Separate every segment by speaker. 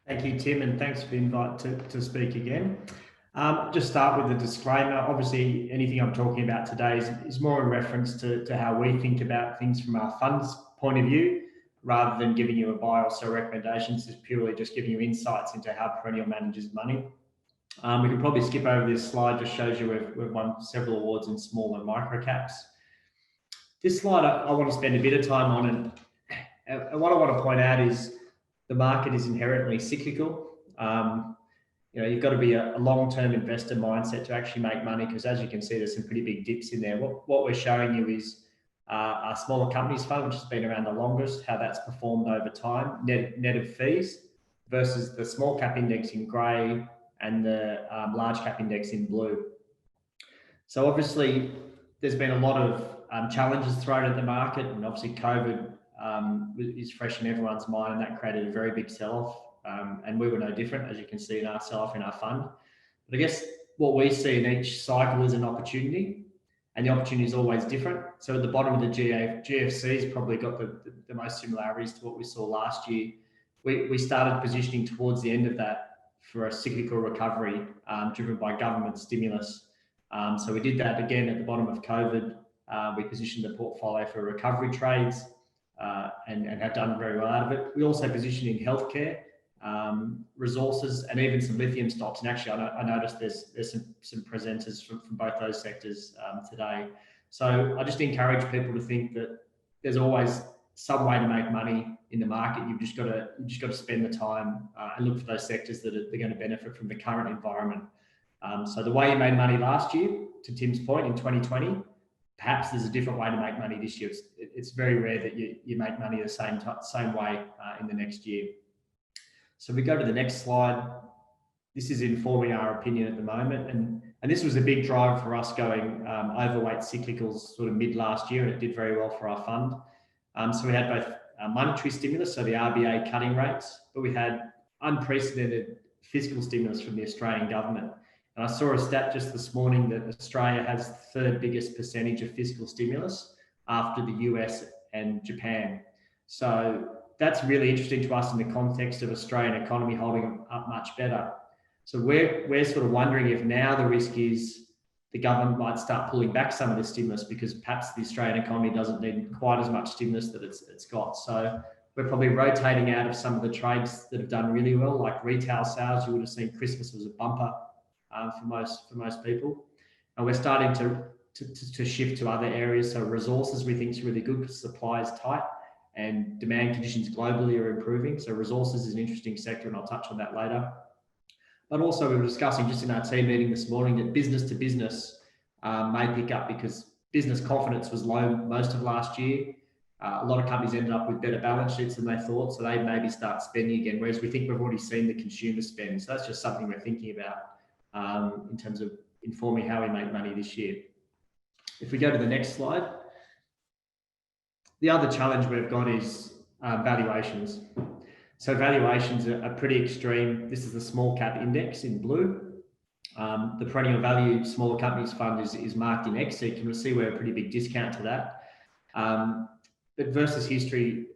Speaker 1: Thank you, Tim, and thanks for the invite to speak again. Just start with a disclaimer. Obviously, anything I'm talking about today is more in reference to how we think about things from our fund's point of view, rather than giving you a buy or sell recommendations. It's purely just giving you insights into how Perennial manages money. We can probably skip over this slide, just shows you we've won several awards in small and micro caps. This slide I want to spend a bit of time on, and what I want to point out is the market is inherently cyclical. You've got to be a long-term investor mindset to actually make money, because as you can see, there's some pretty big dips in there. What we're showing you is our smaller companies fund, which has been around the longest, how that's performed over time, net of fees, versus the small cap index in grey and the large cap index in blue. So obviously, there's been a lot of challenges thrown at the market, and obviously COVID is fresh in everyone's mind, and that created a very big sell-off. And we were no different, as you can see in our sell-off in our fund. But I guess what we see in each cycle is an opportunity, and the opportunity is always different. So at the bottom of the GFC's probably got the most similarities to what we saw last year. We started positioning towards the end of that for a cyclical recovery driven by government stimulus. So we did that again at the bottom of COVID. We positioned the portfolio for recovery trades and have done very well out of it. We also positioned in healthcare, resources, and even some lithium stocks. And actually, I noticed there's some presenters from both those sectors today. So I just encourage people to think that there's always some way to make money in the market. You've just got to spend the time and look for those sectors that are going to benefit from the current environment. So the way you made money last year, to Tim's point, in 2020, perhaps there's a different way to make money this year. It's very rare that you make money the same way in the next year. So we go to the next slide. This is informing our opinion at the moment, and this was a big driver for us going overweight cyclicals sort of mid last year, and it did very well for our fund. So we had both monetary stimulus, so the RBA cutting rates, but we had unprecedented fiscal stimulus from the Australian government. And I saw a stat just this morning that Australia has the third biggest percentage of fiscal stimulus after the US and Japan. So that's really interesting to us in the context of Australian economy holding up much better. So we're sort of wondering if now the risk is the government might start pulling back some of the stimulus, because perhaps the Australian economy doesn't need quite as much stimulus that it's got. So we're probably rotating out of some of the trades that have done really well, like retail sales. You would have seen Christmas was a bumper for most people, and we're starting to shift to other areas. So resources we think is really good because supply is tight and demand conditions globally are improving. So resources is an interesting sector, and I'll touch on that later. But also we were discussing just in our team meeting this morning that business to business may pick up, because business confidence was low most of last year. A lot of companies ended up with better balance sheets than they thought, so they maybe start spending again, whereas we think we've already seen the consumer spend. So that's just something we're thinking about in terms of informing how we make money this year. If we go to the next slide, the other challenge we've got is valuations. So valuations are pretty extreme. This is the small cap index in blue. The Perennial Value Smaller Companies Fund is marked in X, so you can see we're a pretty big discount to that. But versus history,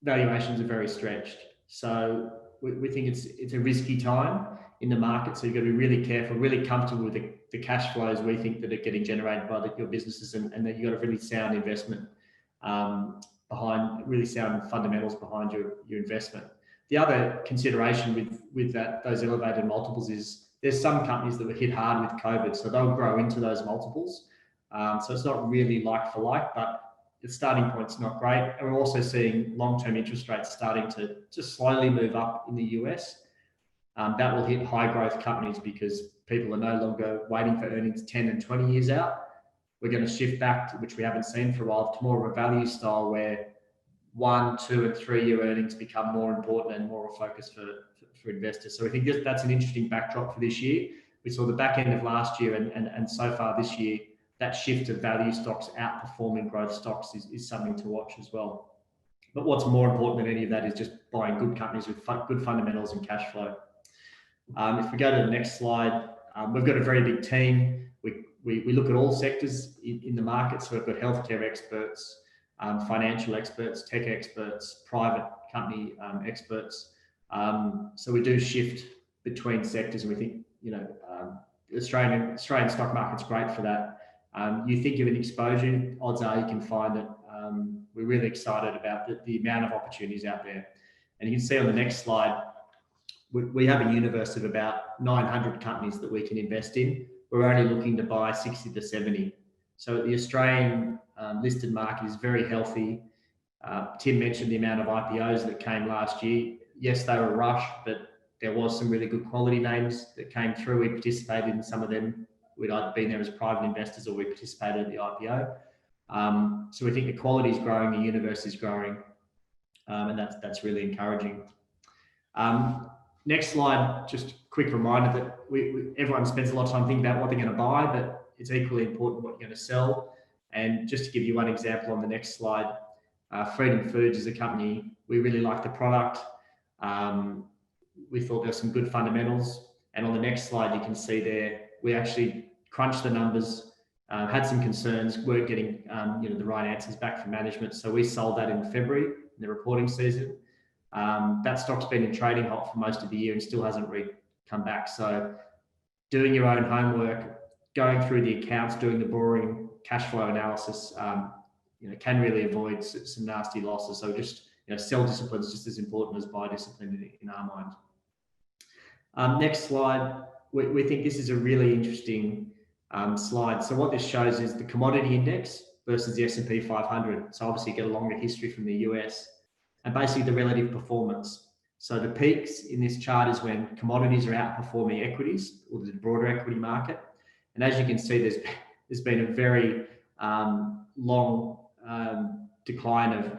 Speaker 1: valuations are very stretched. So we think it's a risky time in the market. So you've got to be really careful, really comfortable with the cash flows we think that are getting generated by your businesses, and that you've got a really sound investment behind, really sound fundamentals behind your investment. The other consideration with those elevated multiples is there's some companies that were hit hard with COVID, so they'll grow into those multiples. So it's not really like for like, but the starting point's not great. And we're also seeing long-term interest rates starting to just slowly move up in the US. That will hit high growth companies because people are no longer waiting for earnings 10 and 20 years out. We're going to shift back to, which we haven't seen for a while, to more of a value style where 1, 2, and 3 year earnings become more important and more of a focus for investors. So we think that's an interesting backdrop for this year. We saw the back end of last year and so far this year, that shift of value stocks outperforming growth stocks is something to watch as well. But what's more important than any of that is just buying good companies with good fundamentals and cash flow. If we go to the next slide, we've got a very big team. We look at all sectors in the market. So we've got healthcare experts, financial experts, tech experts, private company experts. So we do shift between sectors, and we think, Australian stock market's great for that. You think of an exposure, odds are you can find it. We're really excited about the amount of opportunities out there. And you can see on the next slide, we have a universe of about 900 companies that we can invest in. We're only looking to buy 60 to 70. So the Australian listed market is very healthy. Tim mentioned the amount of IPOs that came last year. Yes, they were rushed, but there was some really good quality names that came through. We participated in some of them. We'd either been there as private investors or we participated in the IPO. So we think the quality is growing, the universe is growing, and that's really encouraging. Next slide, just a quick reminder that everyone spends a lot of time thinking about what they're going to buy, but it's equally important what you're going to sell. And just to give you one example on the next slide, Freedom Foods is a company, we really like the product. We thought there were some good fundamentals. And on the next slide, you can see there, we actually crunched the numbers, had some concerns, weren't getting the right answers back from management. So we sold that in February, in the reporting season. That stock's been in trading halt for most of the year and still hasn't really come back. So doing your own homework, going through the accounts, doing the boring cash flow analysis, can really avoid some nasty losses. So just, sell discipline is just as important as buy discipline in our mind. Next slide. We think this is a really interesting slide. So what this shows is the commodity index versus the S&P 500. So obviously you get a longer history from the US and basically the relative performance. So the peaks in this chart is when commodities are outperforming equities or the broader equity market. And as you can see, there's been a very long decline of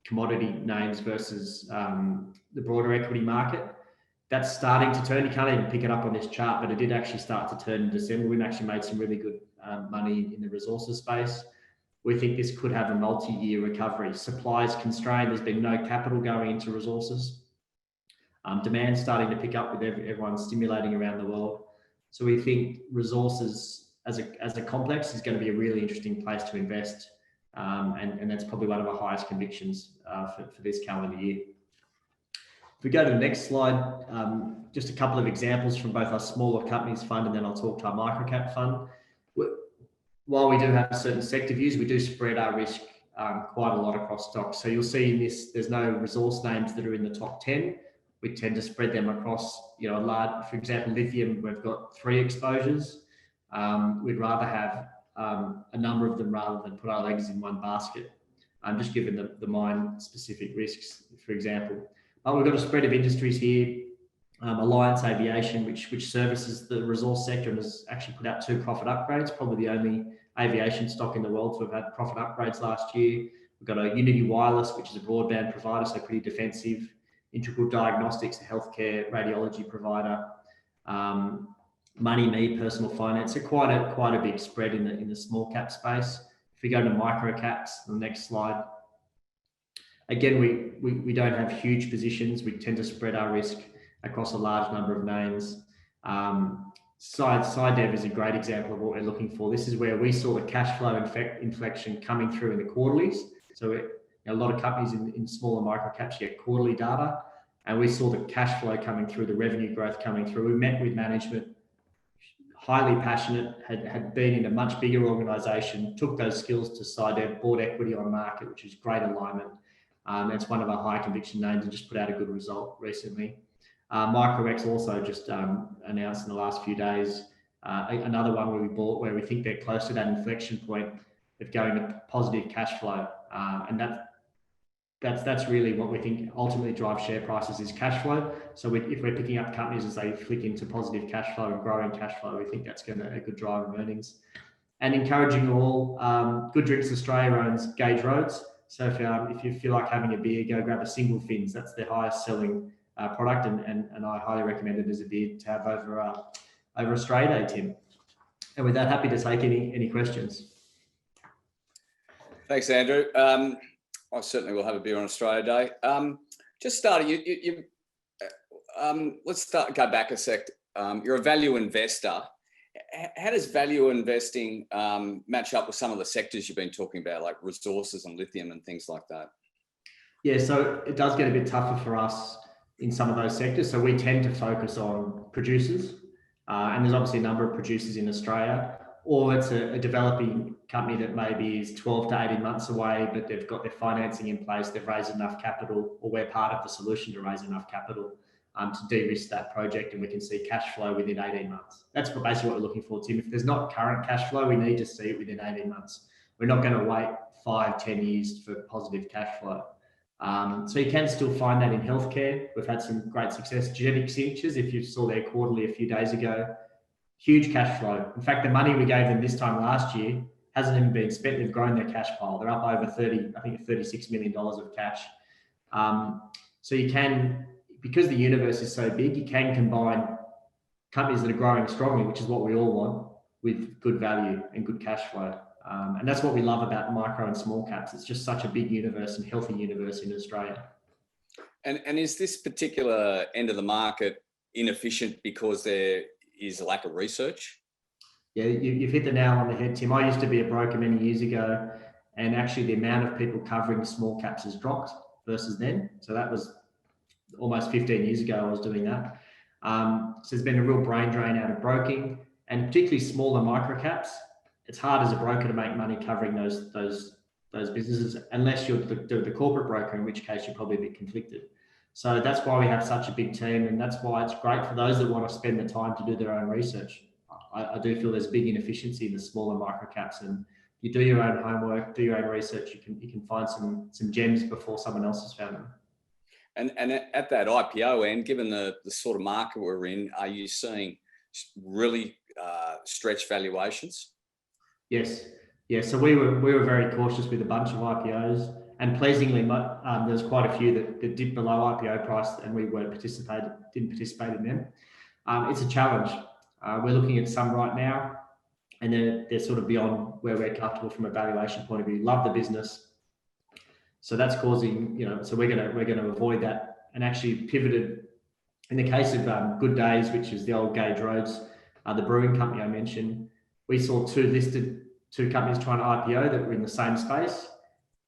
Speaker 1: commodity names versus the broader equity market. That's starting to turn. You can't even pick it up on this chart, but it did actually start to turn in December. We've actually made some really good money in the resources space. We think this could have a multi-year recovery. Supply is constrained. There's been no capital going into resources. Demand's starting to pick up with everyone stimulating around the world. So we think resources as a complex is going to be a really interesting place to invest. And that's probably one of our highest convictions for this calendar year. If we go to the next slide, just a couple of examples from both our smaller companies fund, and then I'll talk to our Mircocap fund. While we do have certain sector views, we do spread our risk quite a lot across stocks. So you'll see in this, there's no resource names that are in the top 10. We tend to spread them across, a large, for example, lithium, we've got 3 exposures. We'd rather have a number of them rather than put our eggs in one basket. Just given the mine-specific risks, for example. We've got a spread of industries here. Alliance Aviation, which services the resource sector and has actually put out 2 profit upgrades, probably the only aviation stock in the world to have had profit upgrades last year. We've got a Unity Wireless, which is a broadband provider, so pretty defensive. Integral Diagnostics, a healthcare radiology provider. MoneyMe, personal finance. So quite a big spread in the small cap space. If we go to Mircocaps, the next slide. Again, we don't have huge positions. We tend to spread our risk across a large number of names. SciDev is a great example of what we're looking for. This is where we saw the cash flow inflection coming through in the quarterlies. So a lot of companies in smaller microcaps get quarterly data, and we saw the cash flow coming through, the revenue growth coming through. We met with management, highly passionate, had been in a much bigger organization, took those skills to SciDev, bought equity on market, which is great alignment. That's one of our high conviction names and just put out a good result recently. Microrex also just announced in the last few days another one where we bought, where we think they're close to that inflection point of going to positive cash flow. And that's really what we think ultimately drives share prices is cash flow. So if we're picking up companies as they flick into positive cash flow and growing cash flow, we think that's going to be a good driver of earnings. And encouraging all, Good Drinks Australia owns Gauge Roads. So if you feel like having a beer, go grab a Single Fins. That's their highest selling product, and I highly recommend it as a beer to have over Australia Day, Tim. And with that, happy to take any questions.
Speaker 2: Thanks, Andrew. I certainly will have a beer on Australia Day. Just starting, let's go back a sec. You're a value investor. How does value investing match up with some of the sectors you've been talking about, like resources and lithium and things like that?
Speaker 1: Yeah, so it does get a bit tougher for us in some of those sectors. So we tend to focus on producers, and there's obviously a number of producers in Australia, or it's a developing company that maybe is 12 to 18 months away, but they've got their financing in place, they've raised enough capital, or we're part of the solution to raise enough capital to de-risk that project, and we can see cash flow within 18 months. That's basically what we're looking for, Tim. If there's not current cash flow, we need to see it within 18 months. We're not going to wait 5-10 years for positive cash flow. So you can still find that in healthcare. We've had some great success. Genetic signatures, if you saw their quarterly a few days ago, huge cash flow. In fact, the money we gave them this time last year hasn't even been spent. They've grown their cash pile. They're up over $36 million of cash. So you can, because the universe is so big, you can combine companies that are growing strongly, which is what we all want, with good value and good cash flow. And that's what we love about micro and small caps. It's just such a big universe and healthy universe in Australia.
Speaker 2: And is this particular end of the market inefficient because there is a lack of research?
Speaker 1: Yeah, you've hit the nail on the head, Tim. I used to be a broker many years ago, and actually the amount of people covering small caps has dropped versus then. So that was almost 15 years ago I was doing that. So there's been a real brain drain out of broking, and particularly smaller micro caps. It's hard as a broker to make money covering those businesses, unless you're the corporate broker, in which case you're probably a bit conflicted. So that's why we have such a big team, and that's why it's great for those that want to spend the time to do their own research. I do feel there's big inefficiency in the smaller micro caps, and you do your own homework, do your own research, you can find some gems before someone else has found them.
Speaker 2: And at that IPO end, given the sort of market we're in, are you seeing really stretched valuations?
Speaker 1: Yes. Yeah. So we were very cautious with a bunch of IPOs, and pleasingly, there's quite a few that dipped below IPO price, and we didn't participate in them. It's a challenge. We're looking at some right now, and they're sort of beyond where we're comfortable from a valuation point of view. Love the business, so that's causing, so we're going to avoid that, and actually pivoted. In the case of Good Days, which is the old Gage Roads, the brewing company I mentioned, we saw two companies trying to IPO that were in the same space.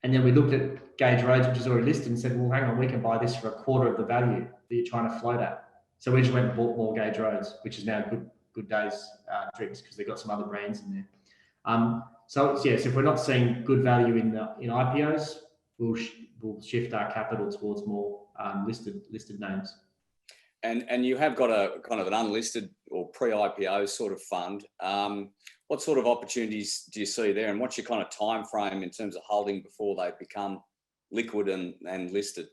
Speaker 1: And then we looked at Gage Roads, which is already listed, and said, well, hang on, we can buy this for a quarter of the value that you're trying to float at. So we just went and bought more Gage Roads, which is now Good Days drinks, because they've got some other brands in there. So yes, if we're not seeing good value in IPOs, we'll shift our capital towards more listed names.
Speaker 2: And you have got a kind of an unlisted or pre-IPO sort of fund. What sort of opportunities do you see there, and what's your kind of time frame in terms of holding before they become liquid and listed?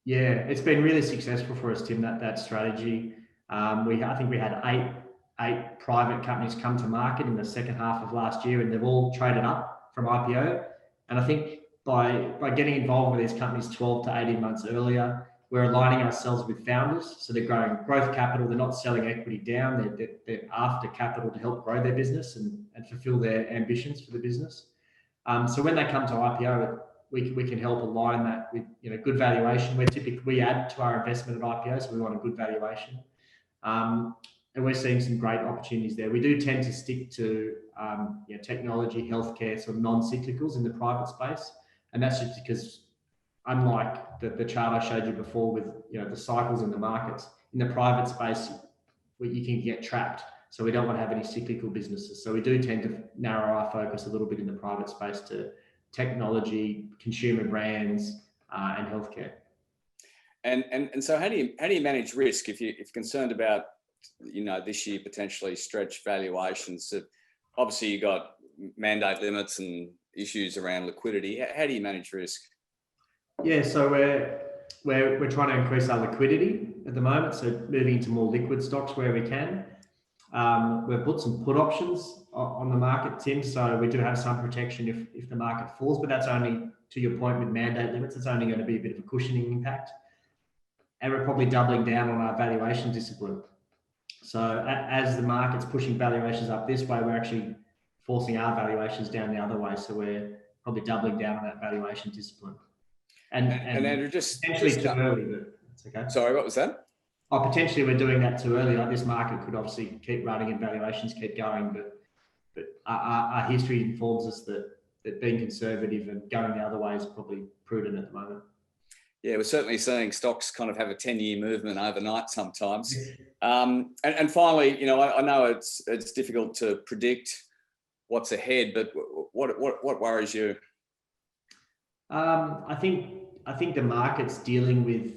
Speaker 1: Yeah, it's been really successful for us, Tim, that strategy. I think we had eight private companies come to market in the second half of last year, and they've all traded up from IPO. And I think by getting involved with these companies 12 to 18 months earlier, we're aligning ourselves with founders. So they're growing growth capital. They're not selling equity down. They're after capital to help grow their business and fulfill their ambitions for the business. So when they come to IPO, we can help align that with good valuation. We add to our investment at IPO, so we want a good valuation. And we're seeing some great opportunities there. We do tend to stick to technology, healthcare, sort of non-cyclicals in the private space, and that's just because, unlike the chart I showed you before with the cycles in the markets, in the private space, you can get trapped. So we don't want to have any cyclical businesses. So we do tend to narrow our focus a little bit in the private space to technology, consumer brands, and healthcare.
Speaker 2: And so how do you manage risk if you're concerned about this year potentially stretched valuations? So obviously you got mandate limits and issues around liquidity. How do you manage risk?
Speaker 1: Yeah, so we're trying to increase our liquidity at the moment, so moving into more liquid stocks where we can. We've put some put options on the market, Tim, so we do have some protection if the market falls, but that's only, to your point with mandate limits, it's only going to be a bit of a cushioning impact. And we're probably doubling down on our valuation discipline. So as the market's pushing valuations up this way, we're actually forcing our valuations down the other way. So we're probably doubling down on that valuation discipline. And
Speaker 2: Andrew, just
Speaker 1: potentially too early, but it's okay.
Speaker 2: Sorry, what was that?
Speaker 1: Potentially we're doing that too early. Like, this market could obviously keep running and valuations keep going, but our history informs us that being conservative and going the other way is probably prudent at the moment.
Speaker 2: Yeah, we're certainly seeing stocks kind of have a 10-year movement overnight sometimes. And finally, you know, I know it's difficult to predict what's ahead, but what worries you?
Speaker 1: I think the market's dealing with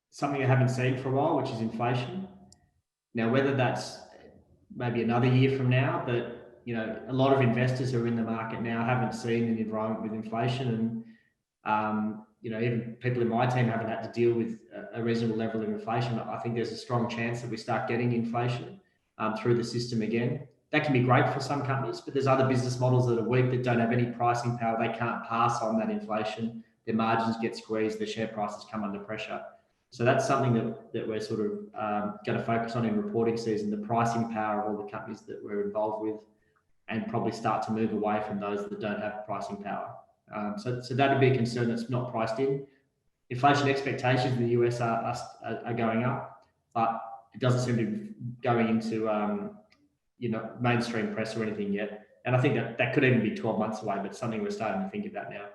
Speaker 1: something I haven't seen for a while, which is inflation. Now, whether that's maybe another year from now, but you know, a lot of investors who are in the market now haven't seen an environment with inflation, and you know, even people in my team haven't had to deal with a reasonable level of inflation. I think there's a strong chance that we start getting inflation through the system again. That can be great for some companies, but there's other business models that are weak, that don't have any pricing power. They can't pass on that inflation. Their margins get squeezed, their share prices come under pressure. So that's something that we're sort of going to focus on in reporting season, the pricing power of all the companies that we're involved with, and probably start to move away from those that don't have pricing power. So that would be a concern that's not priced in. Inflation expectations in the US are going up, but it doesn't seem to be going into you know, mainstream press or anything yet. And I think that could even be 12 months away, but something we're starting to think about now.